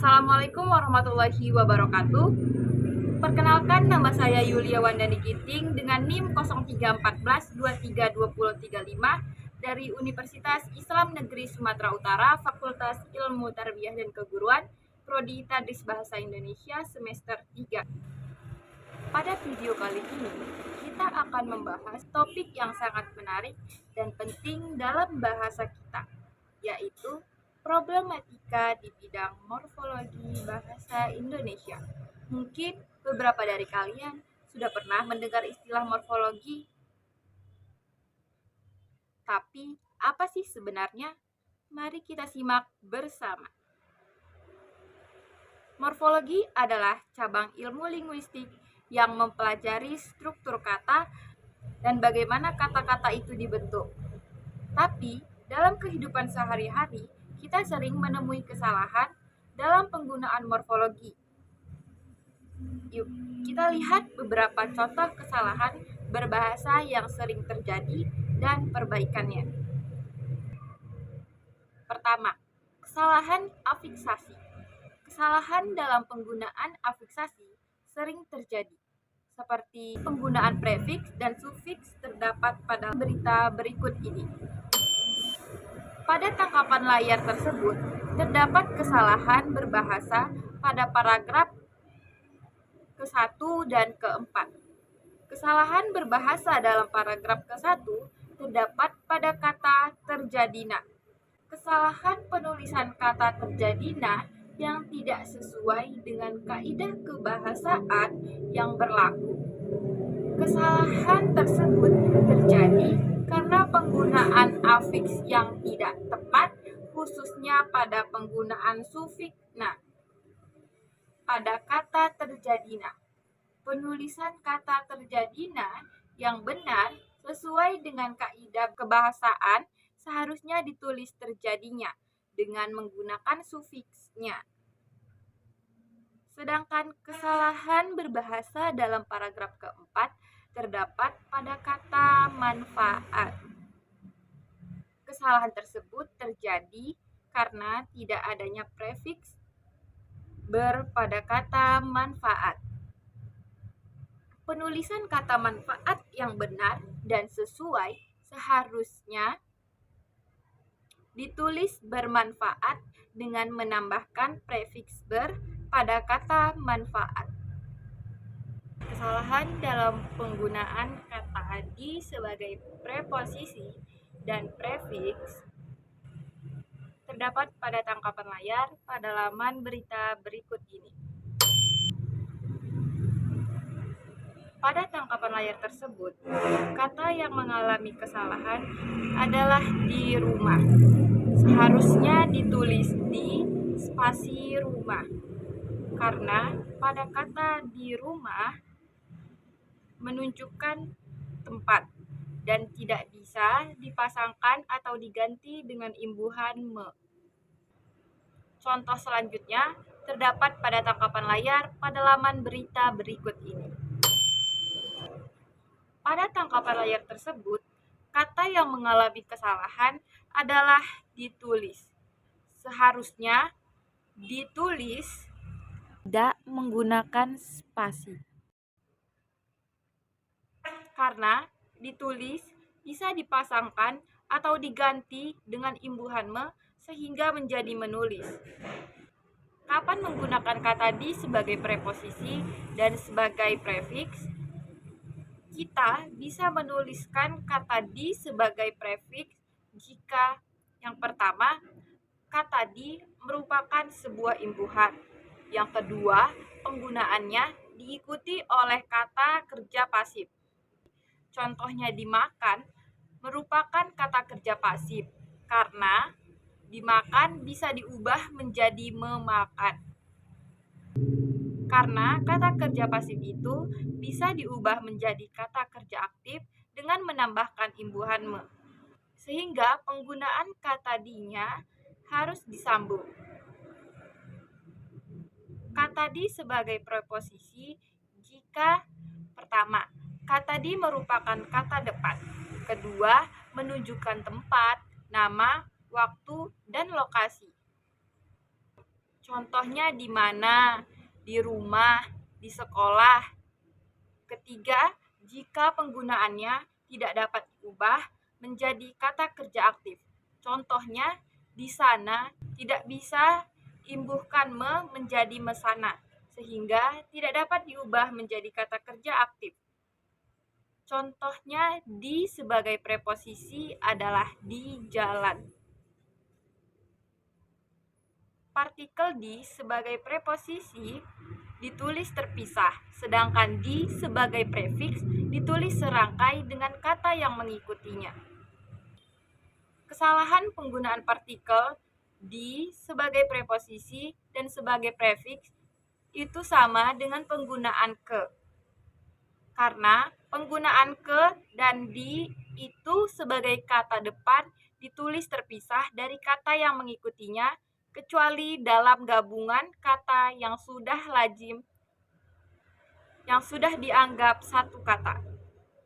Assalamualaikum warahmatullahi wabarakatuh. Perkenalkan, nama saya Yulia Wandani Ginting dengan NIM 0314232035 dari Universitas Islam Negeri Sumatera Utara, Fakultas Ilmu Tarbiyah dan Keguruan, Prodi Tadris Bahasa Indonesia semester 3. Pada video kali ini, kita akan membahas topik yang sangat menarik dan penting dalam bahasa kita, yaitu problematika di bidang morfologi bahasa Indonesia. Mungkin beberapa dari kalian sudah pernah mendengar istilah morfologi. Tapi, apa sih sebenarnya? Mari kita simak bersama. Morfologi adalah cabang ilmu linguistik yang mempelajari struktur kata dan bagaimana kata-kata itu dibentuk. Tapi, dalam kehidupan sehari-hari, kita sering menemui kesalahan dalam penggunaan morfologi. Yuk, kita lihat beberapa contoh kesalahan berbahasa yang sering terjadi dan perbaikannya. Pertama, kesalahan afiksasi. Kesalahan dalam penggunaan afiksasi sering terjadi, seperti penggunaan prefiks dan sufiks terdapat pada berita berikut ini. Pada tangkapan layar tersebut, terdapat kesalahan berbahasa pada paragraf ke-1 dan ke-4. Kesalahan berbahasa dalam paragraf ke-1 terdapat pada kata terjadina. Kesalahan penulisan kata terjadina yang tidak sesuai dengan kaidah kebahasaan yang berlaku. Kesalahan tersebut terjadi karena penggunaan afiks yang tidak tepat, khususnya pada penggunaan sufiks na pada kata terjadina. Penulisan kata terjadina yang benar sesuai dengan kaidah kebahasaan seharusnya ditulis terjadinya dengan menggunakan sufiksnya. Sedangkan kesalahan berbahasa dalam paragraf ke-4 terdapat pada kata manfaat. Kesalahan tersebut terjadi karena tidak adanya prefiks pada kata manfaat. Penulisan kata manfaat yang benar dan sesuai seharusnya ditulis bermanfaat dengan menambahkan prefiks pada kata manfaat. Kesalahan dalam penggunaan kata di sebagai preposisi dan prefiks terdapat pada tangkapan layar pada laman berita berikut ini. Pada tangkapan layar tersebut, kata yang mengalami kesalahan adalah di rumah. Seharusnya ditulis di spasi rumah, karena pada kata di rumah menunjukkan tempat dan tidak bisa dipasangkan atau diganti dengan imbuhan me. Contoh selanjutnya terdapat pada tangkapan layar pada laman berita berikut ini. Pada tangkapan layar tersebut, kata yang mengalami kesalahan adalah ditulis. Seharusnya ditulis tidak menggunakan spasi. Karena ditulis bisa dipasangkan atau diganti dengan imbuhan me sehingga menjadi menulis. Kapan menggunakan kata di sebagai preposisi dan sebagai prefiks? Kita bisa menuliskan kata di sebagai prefiks jika yang pertama, kata di merupakan sebuah imbuhan. Yang kedua, penggunaannya diikuti oleh kata kerja pasif. Contohnya dimakan merupakan kata kerja pasif karena dimakan bisa diubah menjadi memakan. Karena kata kerja pasif itu bisa diubah menjadi kata kerja aktif dengan menambahkan imbuhan me. Sehingga penggunaan kata di-nya harus disambung. Kata di sebagai preposisi jika pertama, kata di merupakan kata depan. Kedua, menunjukkan tempat, nama, waktu, dan lokasi. Contohnya di mana? Di rumah, di sekolah. Ketiga, jika penggunaannya tidak dapat diubah menjadi kata kerja aktif. Contohnya, di sana tidak bisa imbuhkan menjadi mesana, sehingga tidak dapat diubah menjadi kata kerja aktif. Contohnya, di sebagai preposisi adalah di jalan. Partikel di sebagai preposisi ditulis terpisah, sedangkan di sebagai prefiks ditulis serangkai dengan kata yang mengikutinya. Kesalahan penggunaan partikel di sebagai preposisi dan sebagai prefiks itu sama dengan penggunaan ke. Karena penggunaan ke dan di itu sebagai kata depan ditulis terpisah dari kata yang mengikutinya, kecuali dalam gabungan kata yang sudah lazim, yang sudah dianggap satu kata.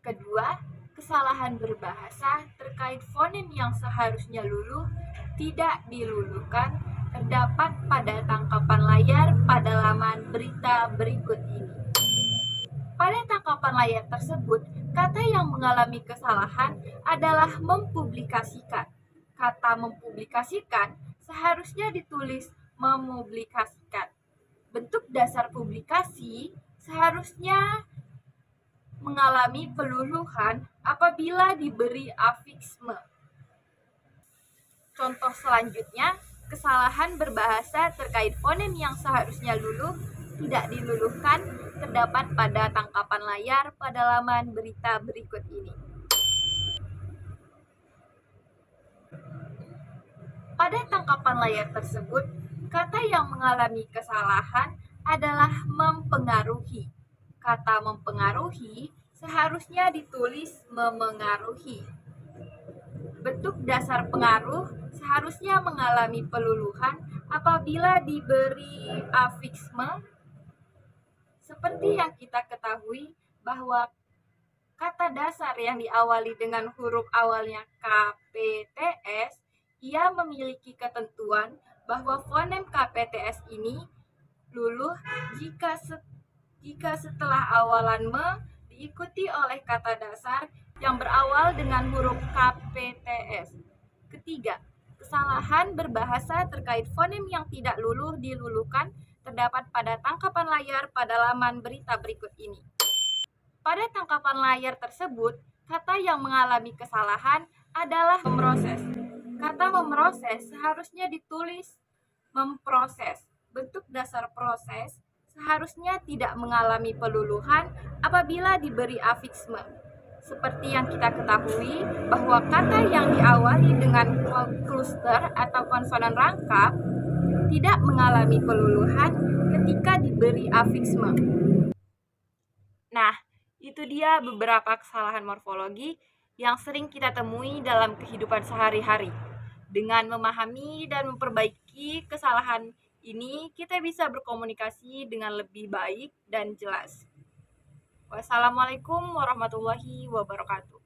Kedua, kesalahan berbahasa terkait fonem yang seharusnya luluh tidak diluluhkan terdapat pada tangkapan layar pada laman berita berikut ini. Pada tangkapan layar tersebut, kata yang mengalami kesalahan adalah mempublikasikan. Kata mempublikasikan seharusnya ditulis memupublikasikan. Bentuk dasar publikasi seharusnya mengalami peluluhan apabila diberi afiksme. Contoh selanjutnya, kesalahan berbahasa terkait fonem yang seharusnya luluh tidak diluluhkan terdapat pada tangkapan layar pada laman berita berikut ini. Pada tangkapan layar tersebut, kata yang mengalami kesalahan adalah mempengaruhi. Kata mempengaruhi seharusnya ditulis memengaruhi. Bentuk dasar pengaruh seharusnya mengalami peluluhan apabila diberi afiksme. Seperti yang kita ketahui bahwa kata dasar yang diawali dengan huruf awalnya KPTS, ia memiliki ketentuan bahwa fonem KPTS ini luluh jika setelah awalan me diikuti oleh kata dasar yang berawal dengan huruf KPTS. Ketiga, kesalahan berbahasa terkait fonem yang tidak luluh diluluhkan terdapat pada tangkapan layar pada laman berita berikut ini. Pada tangkapan layar tersebut, kata yang mengalami kesalahan adalah memproses. Kata memproses seharusnya ditulis memproses. Bentuk dasar proses seharusnya tidak mengalami peluluhan apabila diberi afiksme. Seperti yang kita ketahui bahwa kata yang diawali dengan kluster atau konsonan rangkap tidak mengalami peluluhan ketika diberi afiksme. Nah, itu dia beberapa kesalahan morfologi yang sering kita temui dalam kehidupan sehari-hari. Dengan memahami dan memperbaiki kesalahan ini, kita bisa berkomunikasi dengan lebih baik dan jelas. Wassalamualaikum warahmatullahi wabarakatuh.